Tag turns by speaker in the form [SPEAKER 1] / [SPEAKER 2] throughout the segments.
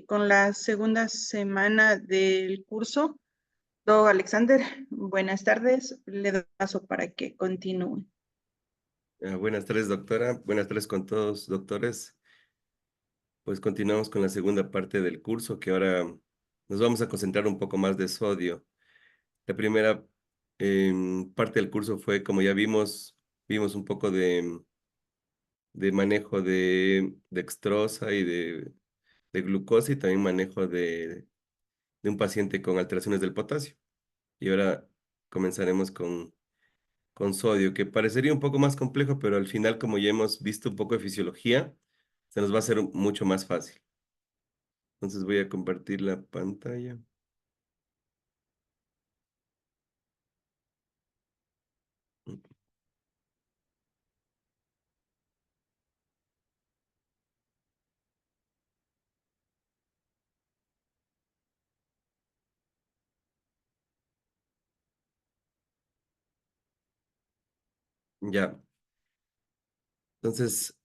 [SPEAKER 1] con la segunda semana del curso. Don Alexander, buenas tardes. Le doy paso para que continúe.
[SPEAKER 2] Buenas tardes, doctora. Buenas tardes con todos, doctores. Pues continuamos con la segunda parte del curso, que ahora nos vamos a concentrar un poco más de sodio. La primera parte del curso fue, como ya vimos un poco de manejo de dextrosa y de glucosa y también manejo de un paciente con alteraciones del potasio. Y ahora comenzaremos con sodio, que parecería un poco más complejo, pero al final, como ya hemos visto un poco de fisiología, se nos va a hacer mucho más fácil. Entonces voy a compartir la pantalla. Ya, entonces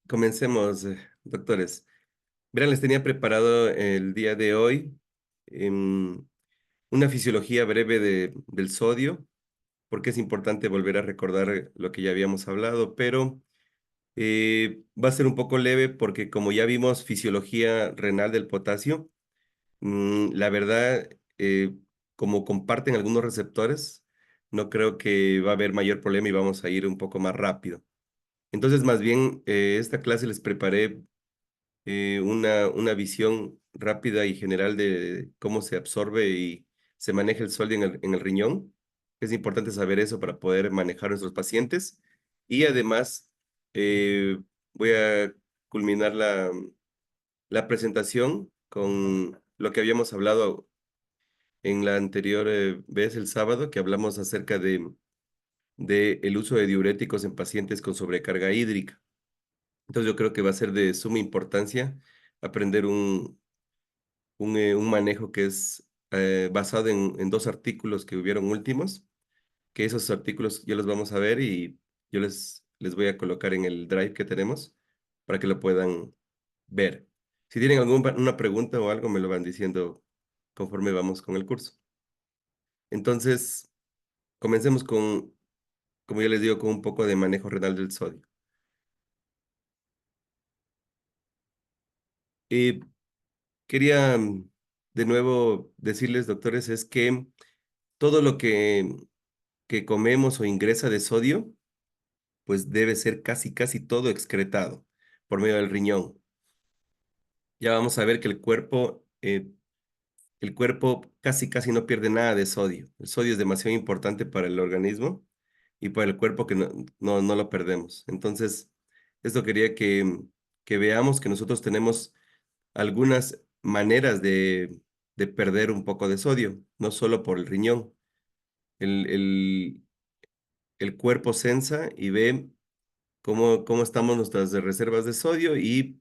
[SPEAKER 2] comencemos, doctores. Verán, les tenía preparado el día de hoy una fisiología breve del sodio, porque es importante volver a recordar lo que ya habíamos hablado, pero va a ser un poco leve porque como ya vimos fisiología renal del potasio, la verdad, como comparten algunos receptores, no creo que va a haber mayor problema y vamos a ir un poco más rápido. Entonces, más bien, esta clase les preparé una visión rápida y general de cómo se absorbe y se maneja el sodio en el riñón. Es importante saber eso para poder manejar a nuestros pacientes. Y además, eh, voy a culminar la presentación con lo que habíamos hablado en la anterior vez, el sábado, que hablamos acerca de el uso de diuréticos en pacientes con sobrecarga hídrica. Entonces yo creo que va a ser de suma importancia aprender un manejo que es basado en dos artículos que hubieron últimos, que esos artículos ya los vamos a ver y yo les voy a colocar en el drive que tenemos para que lo puedan ver. Si tienen alguna pregunta o algo, me lo van diciendo conforme vamos con el curso. Entonces, comencemos como ya les digo, con un poco de manejo renal del sodio. Y quería de nuevo decirles, doctores, es que todo lo que comemos o ingresa de sodio, pues debe ser casi todo excretado por medio del riñón. Ya vamos a ver que el cuerpo casi no pierde nada de sodio. El sodio es demasiado importante para el organismo y para el cuerpo que no lo perdemos. Entonces, esto quería que veamos que nosotros tenemos algunas maneras de perder un poco de sodio, no solo por el riñón. El, el, el cuerpo sensa y ve cómo estamos nuestras reservas de sodio y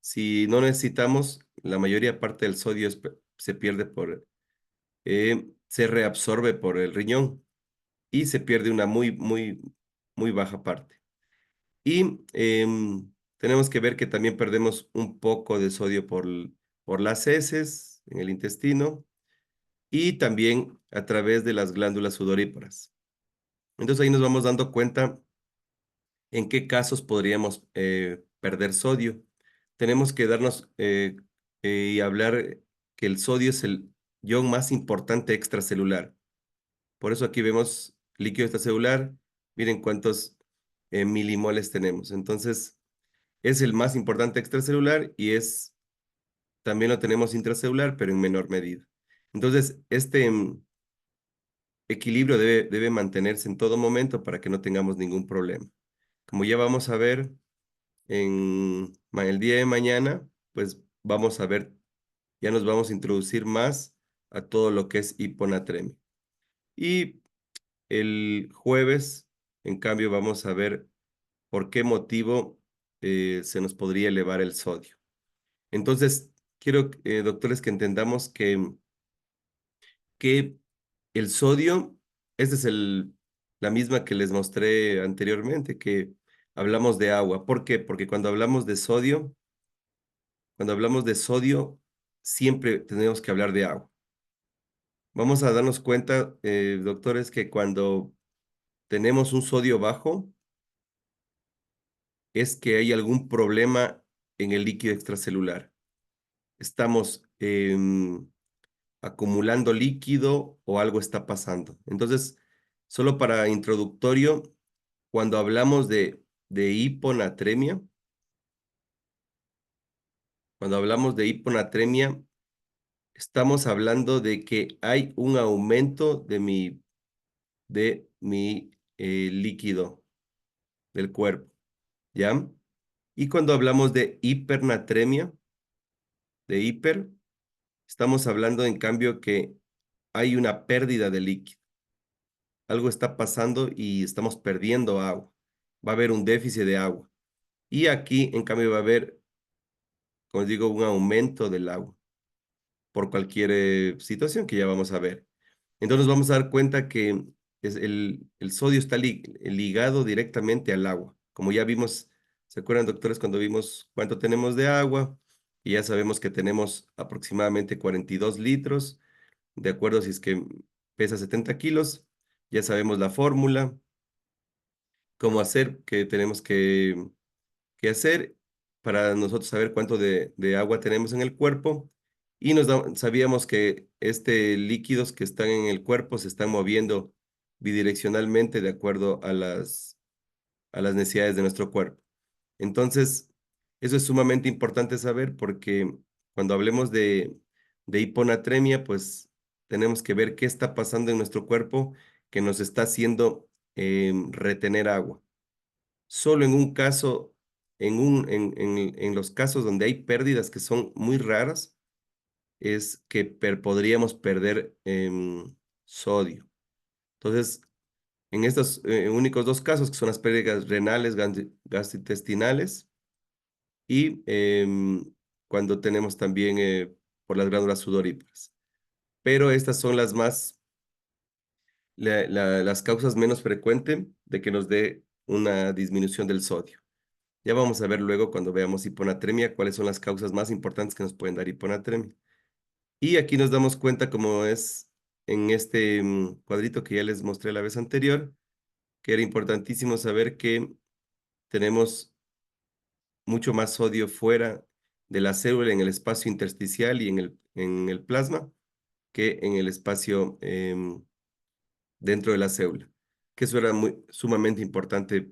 [SPEAKER 2] si no necesitamos, la mayoría parte del sodio se pierde se reabsorbe por el riñón y se pierde una muy baja parte. Y tenemos que ver que también perdemos un poco de sodio por las heces en el intestino y también a través de las glándulas sudoríparas. Entonces ahí nos vamos dando cuenta en qué casos podríamos perder sodio. Tenemos que darnos y hablar que el sodio es el ion más importante extracelular. Por eso aquí vemos líquido extracelular. Miren cuántos milimoles tenemos. Entonces, es el más importante extracelular y también lo tenemos intracelular, pero en menor medida. Entonces, este equilibrio debe mantenerse en todo momento para que no tengamos ningún problema. Como ya vamos a ver, el día de mañana, pues vamos a ver, ya nos vamos a introducir más a todo lo que es hiponatremia. Y el jueves, en cambio, vamos a ver por qué motivo se nos podría elevar el sodio. Entonces, quiero, doctores, que entendamos que el sodio, esta es la misma que les mostré anteriormente, que hablamos de agua. ¿Por qué? Porque cuando hablamos de sodio, cuando hablamos de sodio, siempre tenemos que hablar de agua. Vamos a darnos cuenta, doctores, que cuando tenemos un sodio bajo, es que hay algún problema en el líquido extracelular. Estamos acumulando líquido o algo está pasando. Entonces, solo para introductorio, cuando hablamos de hiponatremia, cuando hablamos de hiponatremia, estamos hablando de que hay un aumento de mi líquido del cuerpo, ¿ya? Y cuando hablamos de hipernatremia, de hiper, estamos hablando en cambio que hay una pérdida de líquido. Algo está pasando y estamos perdiendo agua. Va a haber un déficit de agua. Y aquí, en cambio, va a haber, como digo, un aumento del agua por cualquier situación que ya vamos a ver. Entonces nos vamos a dar cuenta que el sodio está ligado directamente al agua. Como ya vimos, ¿se acuerdan, doctores, cuando vimos cuánto tenemos de agua? Y ya sabemos que tenemos aproximadamente 42 litros, de acuerdo si es que pesa 70 kilos. Ya sabemos la fórmula, cómo hacer, qué tenemos que hacer para nosotros saber cuánto de agua tenemos en el cuerpo. Y sabíamos que líquidos que están en el cuerpo se están moviendo bidireccionalmente de acuerdo a las necesidades de nuestro cuerpo. Entonces, eso es sumamente importante saber porque cuando hablemos de hiponatremia, pues tenemos que ver qué está pasando en nuestro cuerpo que nos está haciendo retener agua. Solo en un caso, en los casos donde hay pérdidas que son muy raras, es que podríamos perder sodio. Entonces, en estos únicos dos casos, que son las pérdidas renales, gastrointestinales, y cuando tenemos también por las glándulas sudoríparas. Pero estas son las causas menos frecuentes de que nos dé una disminución del sodio. Ya vamos a ver luego cuando veamos hiponatremia cuáles son las causas más importantes que nos pueden dar hiponatremia. Y aquí nos damos cuenta, como es en este cuadrito que ya les mostré la vez anterior, que era importantísimo saber que tenemos mucho más sodio fuera de la célula en el espacio intersticial y en el plasma que en el espacio dentro de la célula, que eso era sumamente importante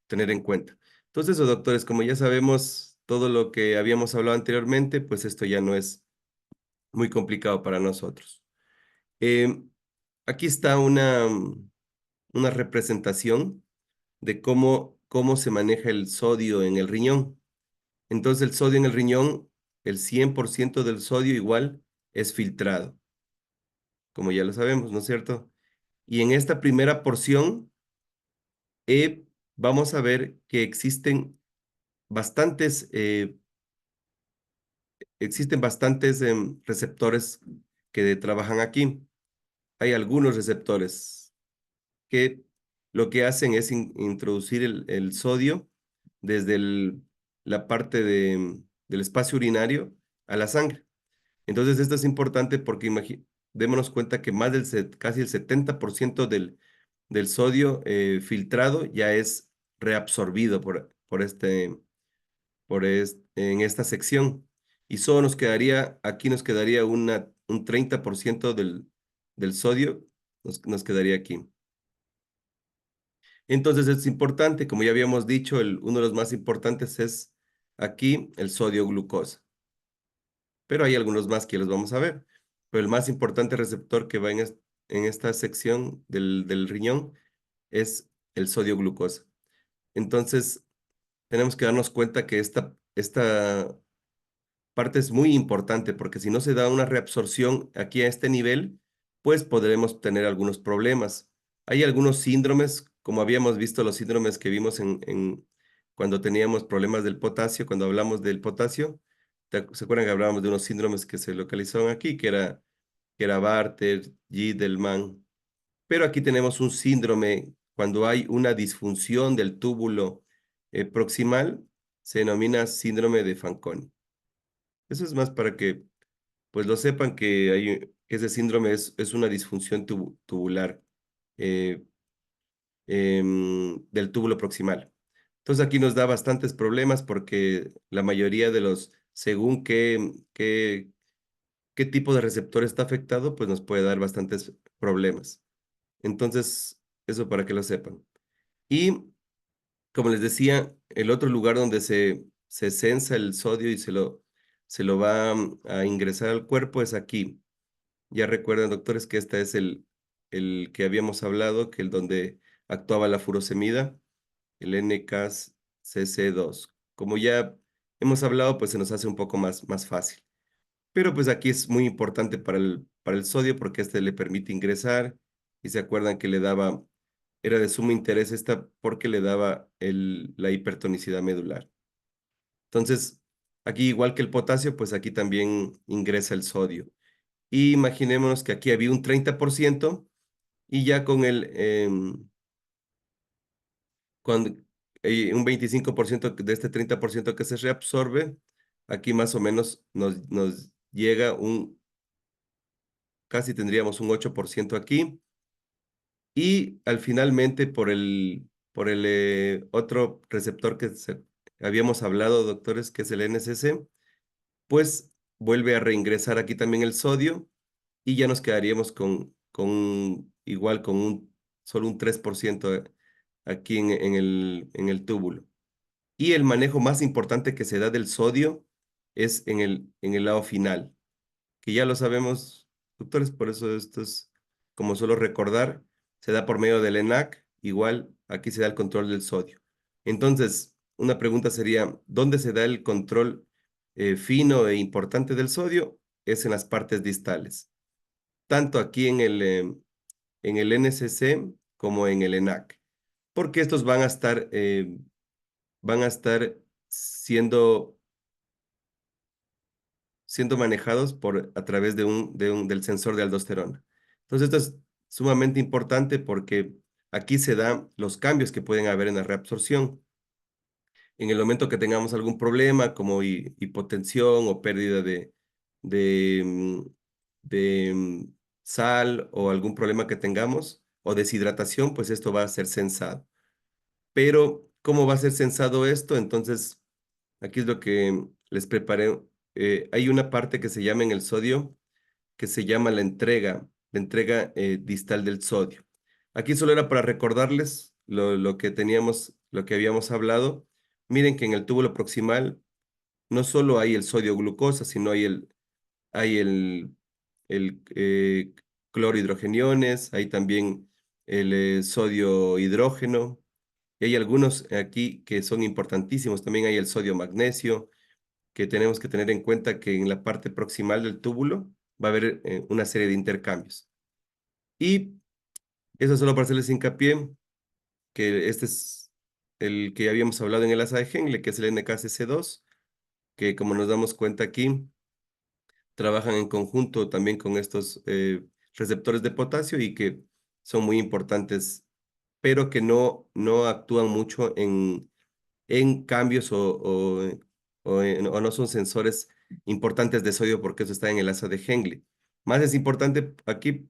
[SPEAKER 2] tener en cuenta. Entonces, doctores, como ya sabemos todo lo que habíamos hablado anteriormente, pues esto ya no es muy complicado para nosotros. Em, Aquí está una representación de cómo se maneja el sodio en el riñón. Entonces, el sodio en el riñón, el 100% del sodio igual es filtrado, como ya lo sabemos, ¿no es cierto? Y en esta primera porción, vamos a ver que bastantes, eh, existen bastantes receptores que trabajan aquí. Hay algunos receptores que lo que hacen es introducir el sodio desde la parte del espacio urinario a la sangre. Entonces, esto es importante porque démonos cuenta que casi el 70% del sodio filtrado ya es reabsorbido en esta sección. Y solo aquí nos quedaría un 30% del sodio, nos quedaría aquí. Entonces es importante, como ya habíamos dicho, uno de los más importantes es aquí el sodio glucosa. Pero hay algunos más que los vamos a ver. Pero el más importante receptor que va en esta sección del riñón es el sodio glucosa. Entonces, tenemos que darnos cuenta que esta parte es muy importante porque si no se da una reabsorción aquí a este nivel, pues podremos tener algunos problemas. Hay algunos síndromes, como habíamos visto los síndromes que vimos cuando teníamos problemas del potasio, cuando hablamos del potasio, ¿se acuerdan que hablábamos de unos síndromes que se localizaban aquí, que era Bartter, Giedelman? Pero aquí tenemos un síndrome cuando hay una disfunción del túbulo proximal, se denomina síndrome de Fanconi. Eso es más para que pues lo sepan que ese síndrome es una disfunción tubular eh, del túbulo proximal. Entonces aquí nos da bastantes problemas porque la mayoría de los, según qué tipo de receptor está afectado, pues nos puede dar bastantes problemas. Entonces, eso para que lo sepan. Y como les decía, el otro lugar donde se sensa el sodio y se lo va a ingresar al cuerpo es aquí. Ya recuerdan, doctores, que este es el que habíamos hablado, que el donde actuaba la furosemida, el NKCC2. Como ya hemos hablado, pues se nos hace un poco más fácil. Pero pues aquí es muy importante para el sodio porque este le permite ingresar y se acuerdan que era de sumo interés esta porque le daba la hipertonicidad medular. Entonces, aquí igual que el potasio, pues aquí también ingresa el sodio. Y imaginémonos que aquí había un 30% y ya con un 25% de este 30% que se reabsorbe, aquí más o menos nos llega casi tendríamos un 8% aquí. Y al finalmente por el otro receptor que habíamos hablado, doctores, que es el NCC, pues vuelve a reingresar aquí también el sodio y ya nos quedaríamos igual con solo un 3% aquí en el túbulo. Y el manejo más importante que se da del sodio es en el lado final, que ya lo sabemos, doctores, por eso esto es como solo recordar, se da por medio del ENAC, igual aquí se da el control del sodio. Entonces, una pregunta sería, ¿dónde se da el control fino e importante del sodio? Es en las partes distales, tanto aquí en el NCC como en el ENAC, porque estos van a estar siendo manejados a través del sensor de aldosterona. Entonces, esto es sumamente importante porque aquí se dan los cambios que pueden haber en la reabsorción. En el momento que tengamos algún problema como hipotensión o pérdida de, mm, de sal o algún problema que tengamos o deshidratación, pues esto va a ser sensado. Pero, ¿cómo va a ser sensado esto? Entonces, aquí es lo que les preparé. Hay una parte que se llama en el sodio, que se llama la entrega distal del sodio. Aquí solo era para recordarles lo que teníamos, lo que habíamos hablado. Miren que en el túbulo proximal no solo hay el sodio glucosa, sino hay el clorhidrogeniones, hay también el sodio hidrógeno, y hay algunos aquí que son importantísimos. También hay el sodio magnesio, que tenemos que tener en cuenta que en la parte proximal del túbulo va a haber una serie de intercambios. Y eso solo para hacerles hincapié, que este es el que ya habíamos hablado en el asa de Henle, que es el NKCC2, que como nos damos cuenta aquí, trabajan en conjunto también con estos receptores de potasio y que son muy importantes, pero que no actúan mucho en cambios o no son sensores importantes de sodio porque eso está en el asa de Henle. Más es importante aquí,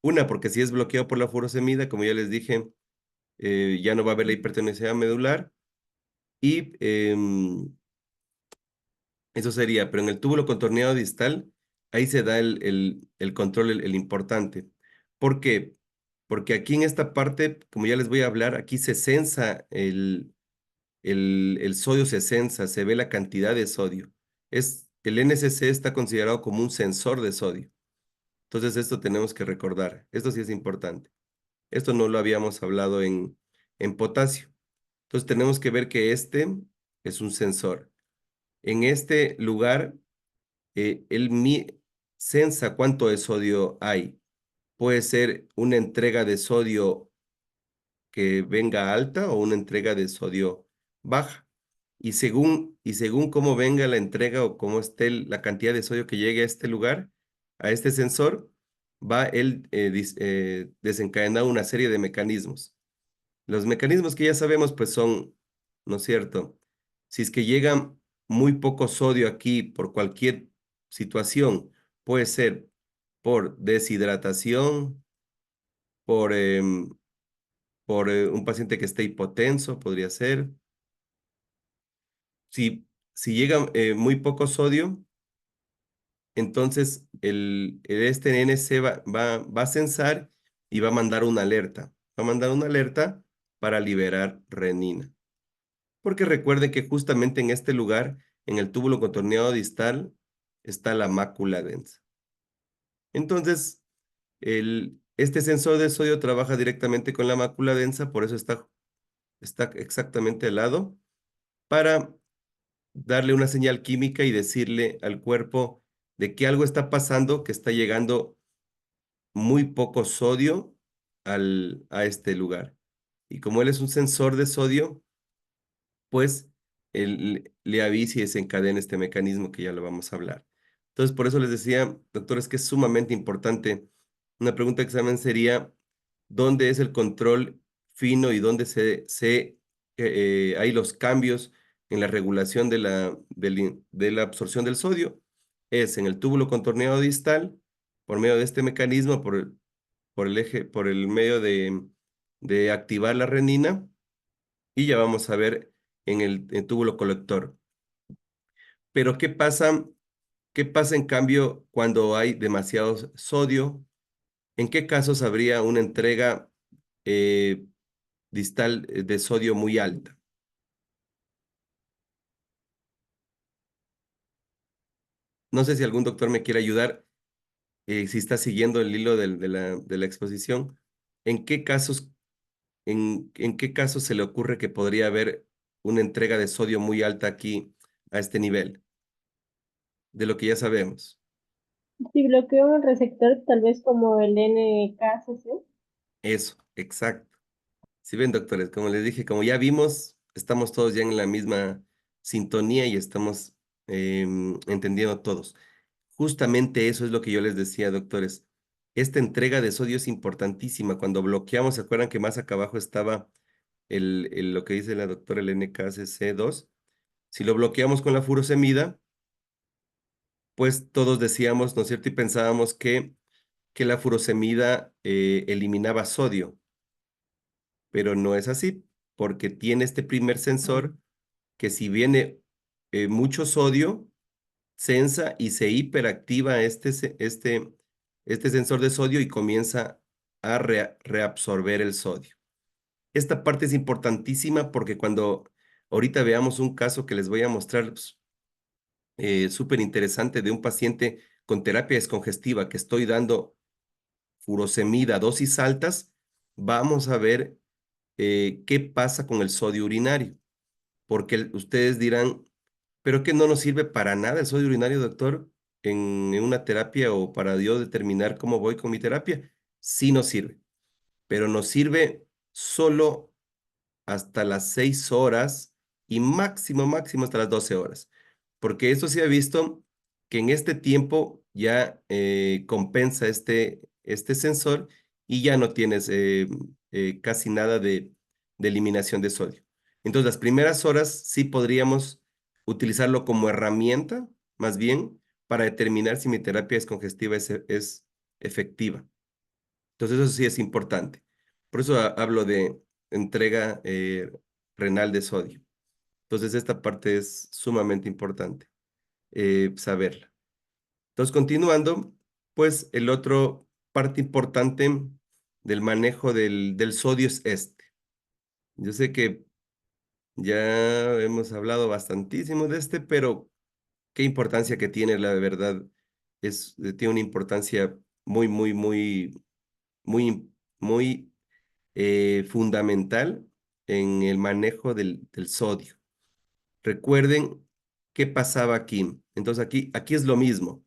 [SPEAKER 2] una, porque si es bloqueado por la furosemida, como ya les dije, ya no va a haber la hipertensión medular y eso sería, pero en el túbulo contorneado distal, ahí se da el control, el importante. ¿Por qué? Porque aquí en esta parte, como ya les voy a hablar, aquí se sensa el sodio, se sensa, se ve la cantidad de sodio. El NCC está considerado como un sensor de sodio. Entonces esto tenemos que recordar. Esto sí es importante. Esto no lo habíamos hablado en potasio. Entonces tenemos que ver que este es un sensor. En este lugar, él sensa cuánto de sodio hay. Puede ser una entrega de sodio que venga alta o una entrega de sodio baja. Y según cómo venga la entrega o cómo esté la cantidad de sodio que llegue a este lugar, a este sensor, va él desencadenar una serie de mecanismos. Los mecanismos que ya sabemos, pues son, ¿no es cierto? Si es que llegan muy poco sodio aquí por cualquier situación, puede ser por deshidratación, por, un paciente que esté hipotenso, podría ser. Si llega muy poco sodio, entonces este NNC va a censar y va a mandar una alerta. Va a mandar una alerta para liberar renina. Porque recuerden que justamente en este lugar, en el túbulo contorneado distal, está la mácula densa. Entonces, este sensor de sodio trabaja directamente con la mácula densa, por eso está exactamente al lado, para darle una señal química y decirle al cuerpo de que algo está pasando, que está llegando muy poco sodio a este lugar. Y como él es un sensor de sodio, pues él le avisa y desencadena este mecanismo que ya lo vamos a hablar. Entonces, por eso les decía, doctores, que es sumamente importante. Una pregunta de examen sería, ¿dónde es el control fino y dónde hay los cambios en la regulación de la absorción del sodio? Es en el túbulo contorneado distal, por medio de este mecanismo, por el medio de activar la renina, y ya vamos a ver en el túbulo colector. Pero ¿qué pasa? ¿Qué pasa en cambio cuando hay demasiado sodio? ¿En qué casos habría una entrega eh, distal de sodio muy alta? No sé si algún doctor me quiere ayudar, si está siguiendo el hilo de la exposición. ¿En qué casos, en qué casos se le ocurre que podría haber una entrega de sodio muy alta aquí a este nivel? De lo que ya sabemos.
[SPEAKER 3] Si bloqueo un receptor, tal vez como el NKCC.
[SPEAKER 2] Eso, exacto. Si ven, doctores, como les dije, como ya vimos, estamos todos ya en la misma sintonía y estamos entendiendo todos. Justamente eso es lo que yo les decía, doctores. Esta entrega de sodio es importantísima. Cuando bloqueamos, ¿se acuerdan que más acá abajo estaba lo que dice la doctora, el NKCC2? Si lo bloqueamos con la furosemida, pues todos decíamos, ¿no es cierto? Y pensábamos que la furosemida eliminaba sodio, pero no es así, porque tiene este primer sensor que si viene mucho sodio, sensa y se hiperactiva este sensor de sodio y comienza a reabsorber el sodio. Esta parte es importantísima porque cuando ahorita veamos un caso que les voy a mostrar súper interesante de un paciente con terapia descongestiva que estoy dando furosemida, dosis altas, vamos a ver qué pasa con el sodio urinario. Porque ustedes dirán, ¿pero que no nos sirve para nada el sodio urinario, doctor, en una terapia o para yo determinar cómo voy con mi terapia? Sí nos sirve, pero nos sirve solo hasta las 6 horas y máximo, máximo hasta las 12 horas. Porque esto se ha visto que en este tiempo ya compensa este sensor y ya no tienes casi nada de eliminación de sodio. Entonces, las primeras horas sí podríamos utilizarlo como herramienta, más bien, para determinar si mi terapia descongestiva es efectiva. Entonces, eso sí es importante. Por eso hablo de entrega renal de sodio. Entonces, esta parte es sumamente importante saberla. Entonces, continuando, pues el otro parte importante del manejo del sodio es este. Yo sé que ya hemos hablado bastantísimo de este, pero qué importancia que tiene, la verdad, tiene una importancia muy, muy, muy, muy, muy fundamental en el manejo del sodio. Recuerden qué pasaba aquí. Entonces aquí es lo mismo.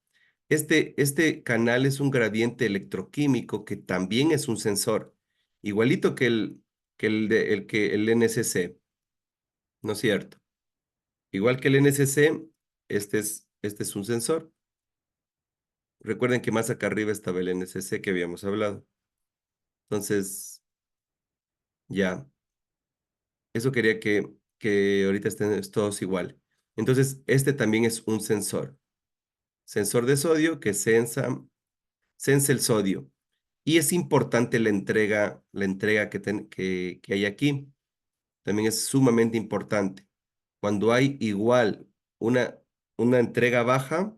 [SPEAKER 2] Este canal es un gradiente electroquímico que también es un sensor, igualito que el NCC, ¿no es cierto? Igual que el NCC, este es un sensor. Recuerden que más acá arriba estaba el NCC que habíamos hablado. Entonces, ya, eso quería que ahorita estén todos igual. Entonces, este también es un sensor. Sensor de sodio que sensa el sodio. Y es importante la entrega que hay aquí. También es sumamente importante. Cuando hay igual una entrega baja,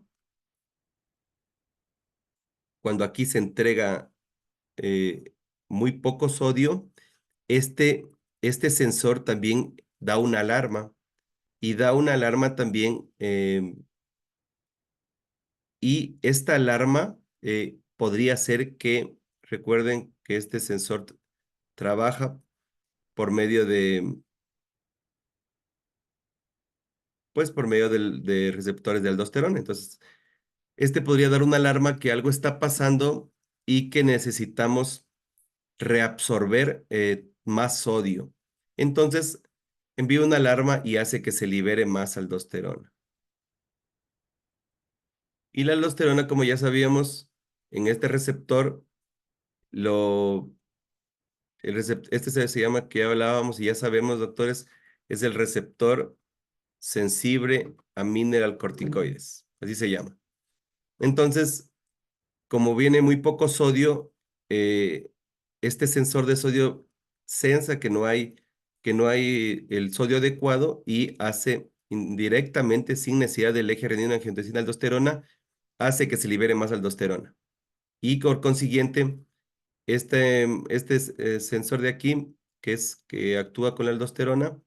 [SPEAKER 2] cuando aquí se entrega muy poco sodio, este, este sensor también da una alarma y da una alarma también y esta alarma podría ser que, recuerden que este sensor trabaja por medio pues por medio de receptores de aldosterona. Entonces, este podría dar una alarma que algo está pasando y que necesitamos reabsorber más sodio. Entonces, envía una alarma y hace que se libere más aldosterona. Y la aldosterona, como ya sabíamos, en este receptor, este se llama, que ya hablábamos y ya sabemos, doctores, es el receptor sensible a mineralcorticoides, así se llama. Entonces, como viene muy poco sodio, este sensor de sodio sensa que no hay el sodio adecuado y hace indirectamente, sin necesidad del eje renina-angiotensina-aldosterona, hace que se libere más aldosterona. Y por consiguiente, este sensor de aquí, que actúa con la aldosterona,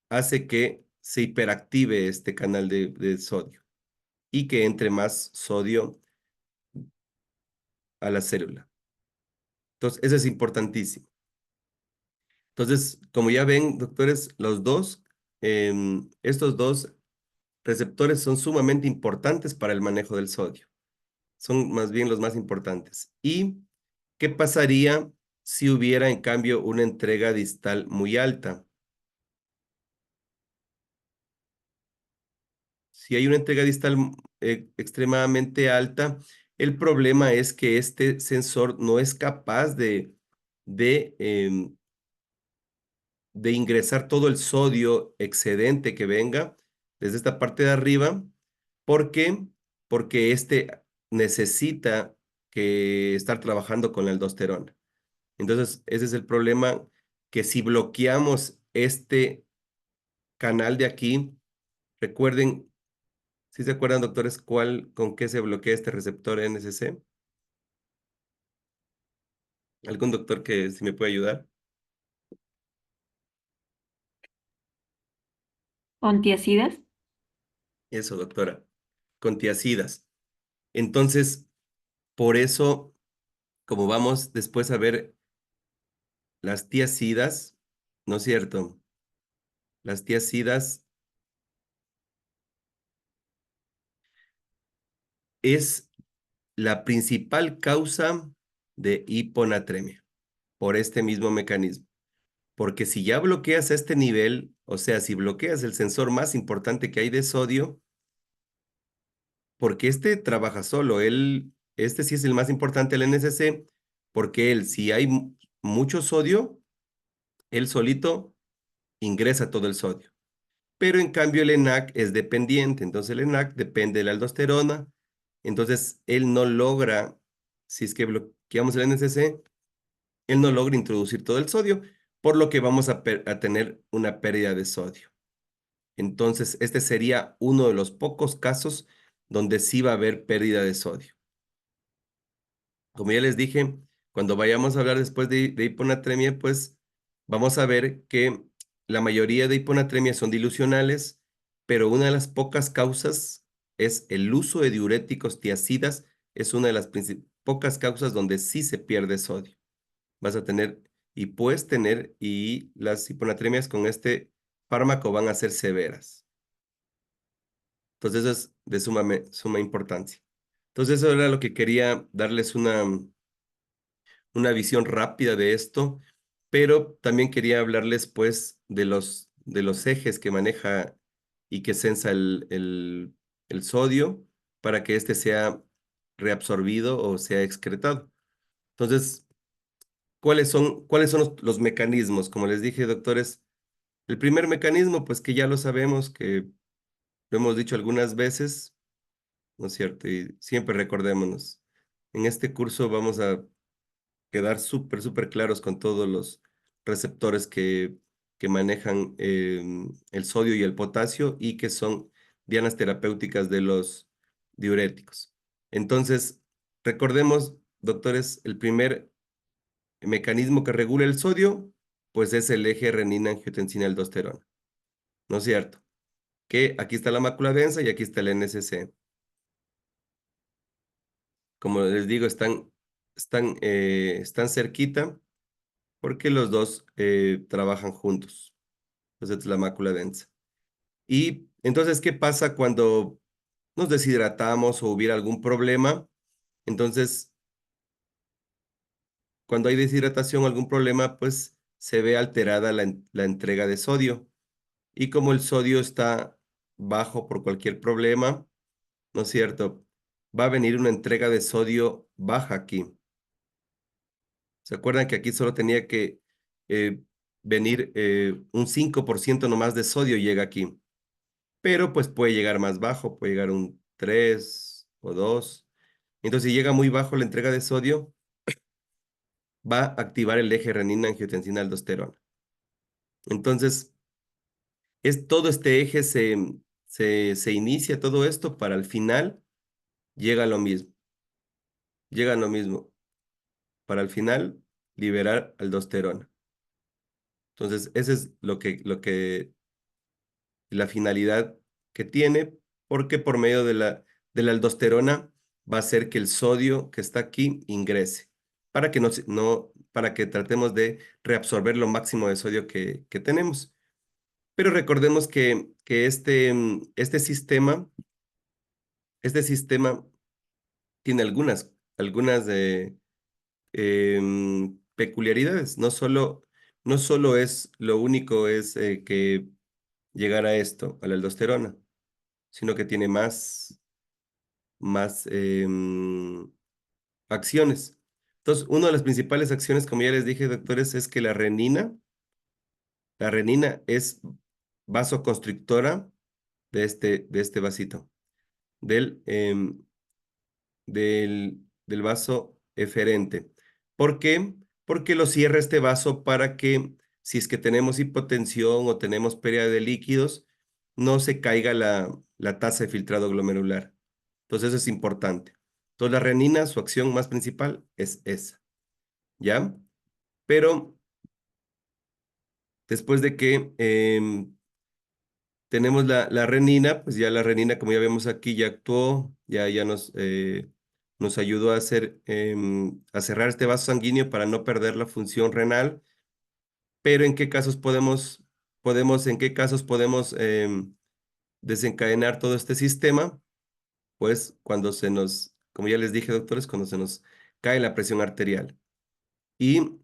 [SPEAKER 2] hace que se hiperactive este canal de sodio y que entre más sodio a la célula. Entonces, eso es importantísimo. Entonces, como ya ven, doctores, estos dos receptores son sumamente importantes para el manejo del sodio. Son más bien los más importantes. ¿Y qué pasaría si hubiera, en cambio, una entrega distal muy alta? Si hay una entrega distal extremadamente alta, el problema es que este sensor no es capaz de, em, de ingresar todo el sodio excedente que venga desde esta parte de arriba. ¿Por qué? Porque este necesita que estar trabajando con la aldosterona. Entonces, ese es el problema, que si bloqueamos este canal de aquí, recuerden, ¿sí se acuerdan, doctores, con qué se bloquea este receptor NSC? ¿Algún doctor que si me puede ayudar?
[SPEAKER 4] ¿Con tiacidas?
[SPEAKER 2] Eso, doctora, con tiacidas. Entonces, por eso, como vamos después a ver las tiacidas, ¿no es cierto? Las tiacidas es la principal causa de hiponatremia por este mismo mecanismo. Porque si ya bloqueas a este nivel, o sea, si bloqueas el sensor más importante que hay de sodio, porque este trabaja solo, este sí es el más importante, el NSC, porque si hay mucho sodio, él solito ingresa todo el sodio. Pero en cambio el ENaC es dependiente, entonces el ENaC depende de la aldosterona, entonces él no logra, si es que bloqueamos el NSC, él no logra introducir todo el sodio, por lo que vamos a tener una pérdida de sodio. Entonces, este sería uno de los pocos casos donde sí va a haber pérdida de sodio. Como ya les dije, cuando vayamos a hablar después de hiponatremia, pues vamos a ver que la mayoría de hiponatremia son dilucionales, pero una de las pocas causas es el uso de diuréticos tiacidas, es una de las pocas causas donde sí se pierde sodio. Vas a tener y puedes tener, y las hiponatremias con este fármaco van a ser severas. Entonces eso es de suma importancia. Entonces eso era lo que quería darles una visión rápida de esto, pero también quería hablarles pues de los ejes que maneja y que sensa el sodio para que éste sea reabsorbido o sea excretado. Entonces, cuáles son los mecanismos? Como les dije, doctores, el primer mecanismo, pues que ya lo sabemos, que lo hemos dicho algunas veces, ¿no es cierto? Y siempre recordémonos, en este curso vamos a quedar súper claros con todos los receptores que manejan el sodio y el potasio y que son dianas terapéuticas de los diuréticos. Entonces, recordemos, doctores, el primer mecanismo que regula el sodio, pues es el eje renina-angiotensina-aldosterona, ¿no es cierto? Que aquí está la mácula densa y aquí está el NSC. Como les digo, están cerquita porque los dos trabajan juntos. Entonces es la mácula densa. Y entonces, ¿qué pasa cuando nos deshidratamos o hubiera algún problema? Entonces, cuando hay deshidratación o algún problema, pues se ve alterada la entrega de sodio. Y como el sodio está bajo por cualquier problema, ¿no es cierto? Va a venir una entrega de sodio baja aquí. ¿Se acuerdan que aquí solo tenía que eh, venir un 5% nomás de sodio llega aquí? Pero pues puede llegar más bajo, puede llegar un 3 o 2. Entonces, si llega muy bajo la entrega de sodio, va a activar el eje renina-angiotensina-aldosterona. Entonces, todo este eje se inicia todo esto para al final llega a lo mismo. Llega a lo mismo. Para al final liberar aldosterona. Entonces, ese es la finalidad que tiene, porque por medio de la aldosterona va a hacer que el sodio que está aquí ingrese, para que para que tratemos de reabsorber lo máximo de sodio que tenemos. Pero recordemos que este sistema tiene algunas peculiaridades. No solo es lo único es que llegar a esto, a la aldosterona, sino que tiene más acciones. Entonces, una de las principales acciones, como ya les dije, doctores, es que la renina es vasoconstrictora de este vasito, del, em, del vaso eferente. ¿Por qué? Porque lo cierra este vaso para que, si es que tenemos hipotensión o tenemos pérdida de líquidos, no se caiga la tasa de filtrado glomerular. Entonces, eso es importante. Entonces, la renina, su acción más principal es esa, ¿ya? Pero después de que tenemos la renina, pues ya la renina, como ya vemos aquí, ya actuó, ya nos ayudó a a cerrar este vaso sanguíneo para no perder la función renal. Pero ¿en qué casos en qué casos podemos desencadenar todo este sistema? Pues cuando como ya les dije, doctores, cuando se nos cae la presión arterial. Y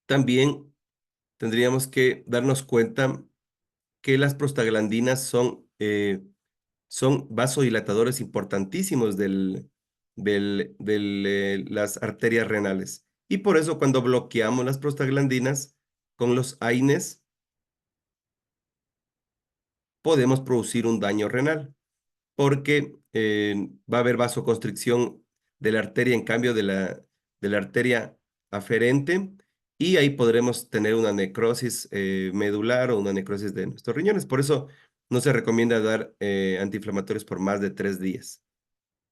[SPEAKER 2] también tendríamos que darnos cuenta que las prostaglandinas son vasodilatadores importantísimos de las arterias renales. Y por eso cuando bloqueamos las prostaglandinas con los AINES, podemos producir un daño renal, porque va a haber vasoconstricción de la arteria en cambio de la arteria aferente, y ahí podremos tener una necrosis medular o una necrosis de nuestros riñones. Por eso no se recomienda dar antiinflamatorios por más de 3 días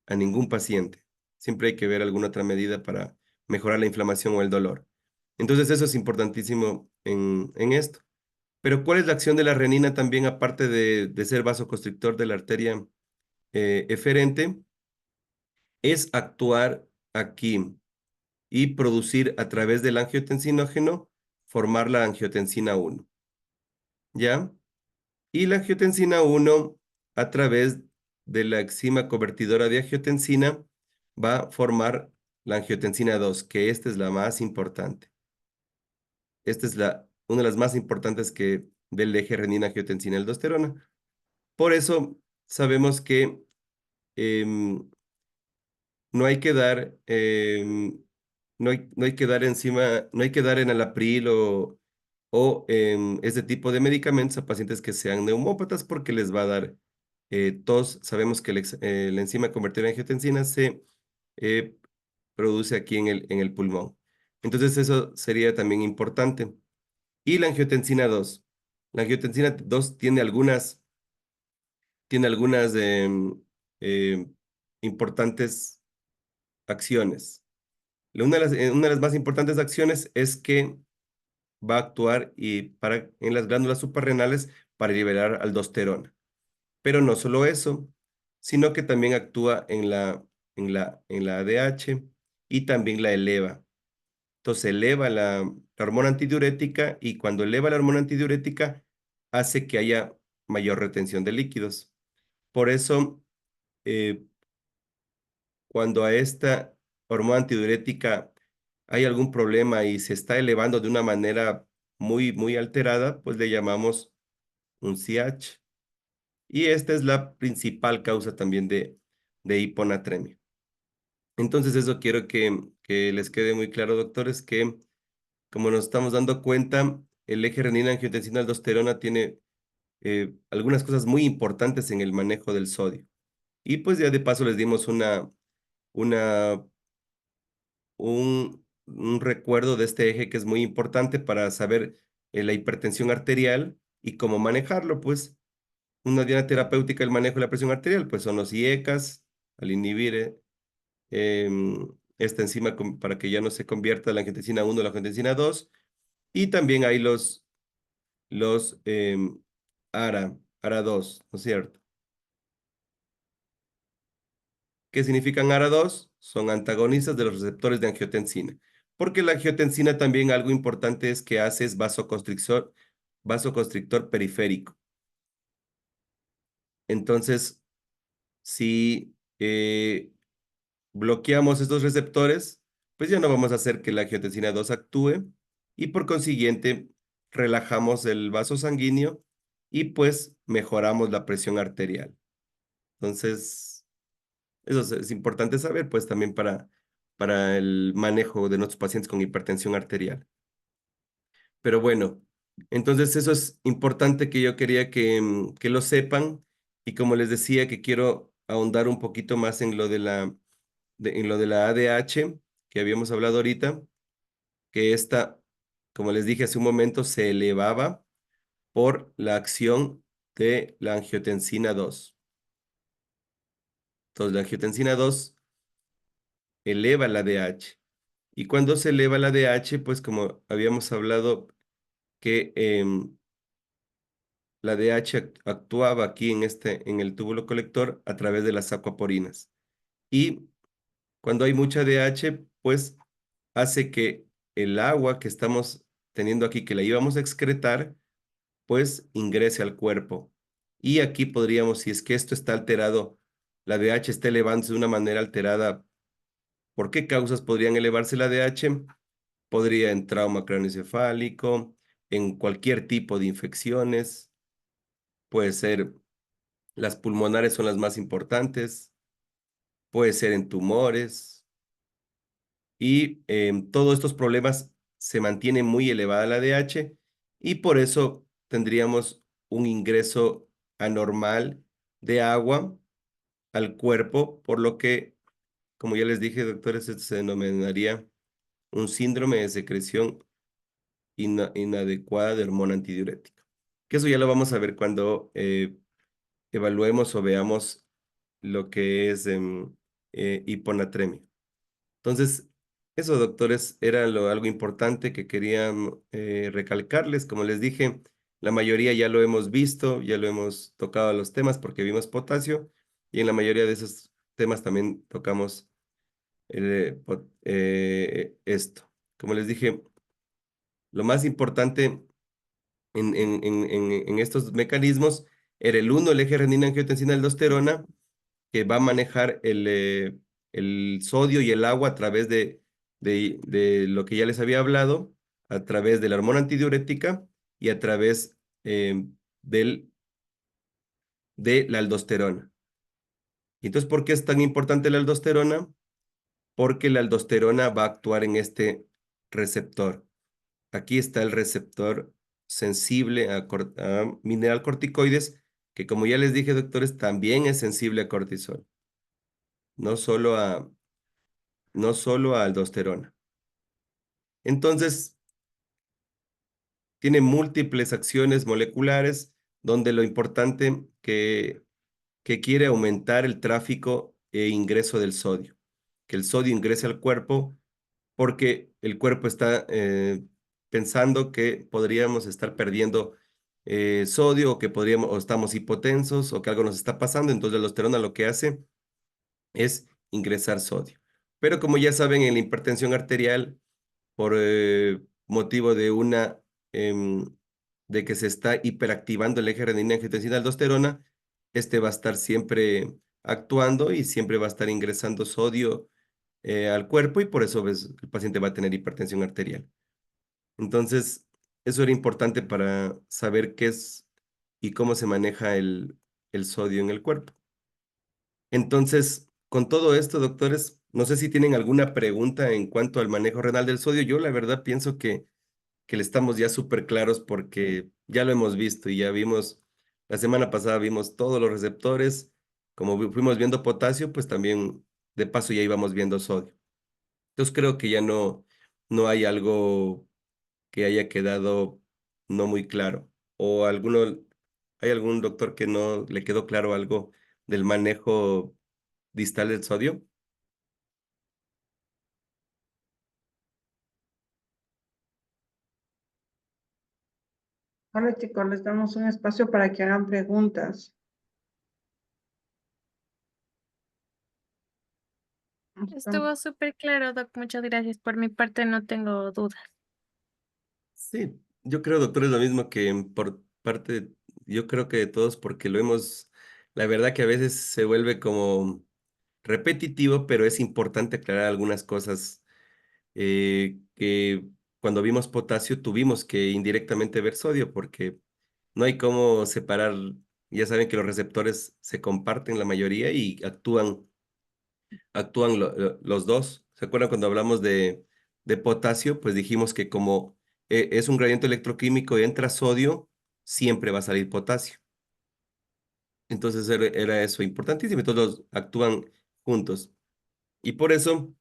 [SPEAKER 2] a ningún paciente. Siempre hay que ver alguna otra medida para mejorar la inflamación o el dolor. Entonces eso es importantísimo en esto. Pero ¿cuál es la acción de la renina también, aparte de ser vasoconstrictor de la arteria eferente? Es actuar aquí y producir a través del angiotensinógeno, formar la angiotensina 1, ¿ya? Y la angiotensina 1, a través de la enzima convertidora de angiotensina, va a formar la angiotensina 2, que esta es la más importante. Esta es una de las más importantes del eje renina-angiotensina-aldosterona. Por eso sabemos que em, no hay que dar, no hay que dar encima, no hay que dar en Alapril o ese tipo de medicamentos a pacientes que sean neumópatas porque les va a dar todos sabemos que la enzima convertida en angiotensina se eh, produce aquí en el pulmón. Entonces eso sería también importante. Y la angiotensina 2. La angiotensina 2 tiene algunas eh, importantes acciones. Una de las más importantes acciones es que va a actuar en las glándulas suprarrenales para liberar aldosterona. Pero no solo eso, sino que también actúa en la ADH y también la eleva. Entonces eleva la hormona antidiurética y cuando eleva la hormona antidiurética hace que haya mayor retención de líquidos. Por eso, eh, cuando a esta hormona antidiurética hay algún problema y se está elevando de una manera muy, muy alterada, pues le llamamos un CH. Y esta es la principal causa también de hiponatremia. Entonces, eso quiero que les quede muy claro, doctores, que como nos estamos dando cuenta, el eje renina-angiotensina-aldosterona tiene algunas cosas muy importantes en el manejo del sodio. Y pues ya de paso les dimos una, un recuerdo de este eje que es muy importante para saber la hipertensión arterial y cómo manejarlo, pues. Una diana terapéutica del manejo de la presión arterial, pues son los IECAS, al inhibir esta enzima para que ya no se convierta la angiotensina 1 a la angiotensina 2. Y también hay los ARA 2, ¿no es cierto? ¿Qué significan ARA 2? Son antagonistas de los receptores de angiotensina. Porque la angiotensina también algo importante es que hace es vasoconstrictor periférico. Entonces, si bloqueamos estos receptores, pues ya no vamos a hacer que la angiotensina 2 actúe y por consiguiente relajamos el vaso sanguíneo y pues mejoramos la presión arterial. Entonces, eso es importante saber pues también para el manejo de nuestros pacientes con hipertensión arterial. Pero bueno, entonces eso es importante que yo quería que lo sepan y como les decía que quiero ahondar un poquito más en lo de en lo de la ADH que habíamos hablado ahorita, que esta, como les dije hace un momento, se elevaba por la acción de la angiotensina 2. Entonces, la angiotensina 2 eleva la ADH. Y cuando se eleva la ADH, pues como habíamos hablado que la ADH actuaba aquí en el túbulo colector a través de las acuaporinas. Y cuando hay mucha ADH, pues hace que el agua que estamos teniendo aquí, que la íbamos a excretar, pues ingrese al cuerpo. Y aquí podríamos, si es que esto está alterado, la ADH está elevándose de una manera alterada, ¿por qué causas podrían elevarse la ADH? Podría en trauma craneoencefálico, en cualquier tipo de infecciones, puede ser, las pulmonares son las más importantes, puede ser en tumores, y todos estos problemas se mantiene muy elevada la ADH y por eso tendríamos un ingreso anormal de agua al cuerpo, por lo que, como ya les dije, doctores, esto se denominaría un síndrome de secreción inadecuada de hormona antidiurética. Que eso ya lo vamos a ver cuando evaluemos o veamos lo que es hiponatremia. Entonces, eso, doctores, era algo importante que quería recalcarles. Como les dije, la mayoría ya lo hemos visto, ya lo hemos tocado los temas porque vimos potasio y en la mayoría de esos temas también tocamos esto. Como les dije, lo más importante en estos mecanismos era el uno, el eje renina-angiotensina-aldosterona, que va a manejar el sodio y el agua a través de lo que ya les había hablado, a través de la hormona antidiurética y a través de la aldosterona. Y entonces, ¿por qué es tan importante la aldosterona? Porque la aldosterona va a actuar en este receptor. Aquí está el receptor sensible a mineralcorticoides que como ya les dije, doctores, también es sensible a cortisol, no solo a aldosterona. Entonces, tiene múltiples acciones moleculares donde lo importante que quiere aumentar el tráfico e ingreso del sodio, que el sodio ingrese al cuerpo porque el cuerpo está pensando que podríamos estar perdiendo sodio o que podríamos, o estamos hipotensos o que algo nos está pasando, entonces la aldosterona lo que hace es ingresar sodio. Pero como ya saben, en la hipertensión arterial, por motivo de em, de que se está hiperactivando el eje renina-angiotensina-aldosterona, este va a estar siempre actuando y siempre va a estar ingresando sodio al cuerpo y por eso ves, el paciente va a tener hipertensión arterial. Entonces, eso era importante para saber qué es y cómo se maneja el sodio en el cuerpo. Entonces, con todo esto, doctores, no sé si tienen alguna pregunta en cuanto al manejo renal del sodio. Yo la verdad pienso que le estamos ya súper claros porque ya lo hemos visto y ya vimos, la semana pasada vimos todos los receptores, como fuimos viendo potasio, pues también de paso ya íbamos viendo sodio. Entonces creo que ya no hay algo que haya quedado no muy claro. O ¿hay algún doctor que no le quedó claro algo del manejo distal del sodio?
[SPEAKER 1] Ahora, chicos, les damos un espacio para que hagan preguntas.
[SPEAKER 4] Estuvo súper claro, Doc. Muchas gracias. Por mi parte no tengo dudas.
[SPEAKER 2] Sí, yo creo, doctor, es lo mismo que por parte, yo creo que de todos, porque la verdad que a veces se vuelve como repetitivo, pero es importante aclarar algunas cosas que cuando vimos potasio tuvimos que indirectamente ver sodio, porque no hay cómo separar, ya saben que los receptores se comparten la mayoría y actúan los dos. ¿Se acuerdan cuando hablamos de potasio? Pues dijimos que como es un gradiente electroquímico y entra sodio, siempre va a salir potasio. Entonces era eso importantísimo, todos actúan juntos. Y por eso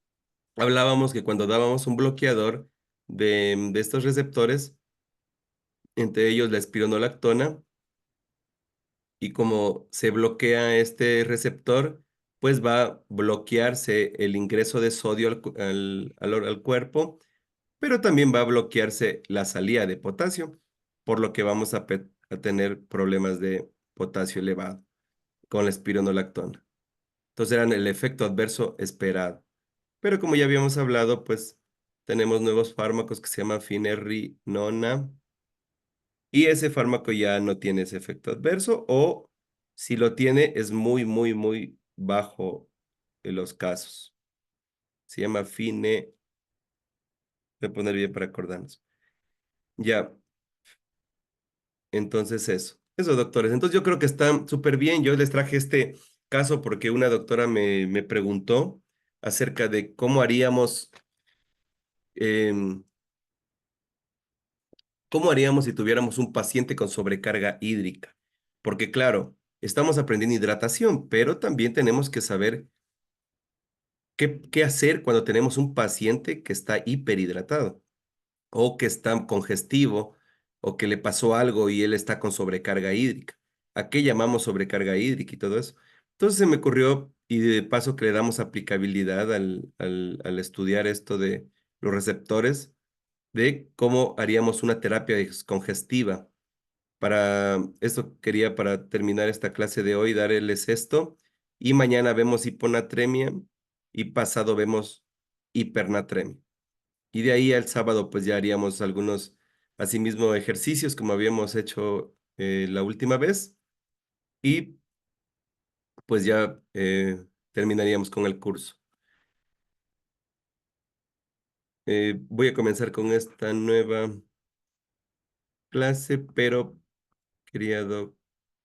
[SPEAKER 2] hablábamos que cuando dábamos un bloqueador de estos receptores, entre ellos la espironolactona, y como se bloquea este receptor, pues va a bloquearse el ingreso de sodio al cuerpo, pero también va a bloquearse la salida de potasio, por lo que vamos a tener problemas de potasio elevado con la espironolactona. Entonces eran el efecto adverso esperado. Pero como ya habíamos hablado, pues tenemos nuevos fármacos que se llaman finerenona y ese fármaco ya no tiene ese efecto adverso o si lo tiene es muy, muy, muy bajo en los casos. Se llama voy a poner bien para acordarnos. Ya, entonces eso, doctores. Entonces yo creo que están súper bien. Yo les traje este caso porque una doctora me preguntó acerca de em, cómo haríamos si tuviéramos un paciente con sobrecarga hídrica. Porque claro, estamos aprendiendo hidratación, pero también tenemos que saber qué hacer cuando tenemos un paciente que está hiperhidratado o que está congestivo o que le pasó algo y él está con sobrecarga hídrica. ¿A qué llamamos sobrecarga hídrica y todo eso? Entonces se me ocurrió y de paso que le damos aplicabilidad al estudiar esto de los receptores, de cómo haríamos una terapia descongestiva. Para esto quería para terminar esta clase de hoy darles esto y mañana vemos hiponatremia y pasado vemos hipernatremia. Y de ahí al sábado pues ya haríamos algunos asimismo ejercicios como habíamos hecho la última vez y pues ya terminaríamos con el curso. Voy a comenzar con esta nueva clase, pero quería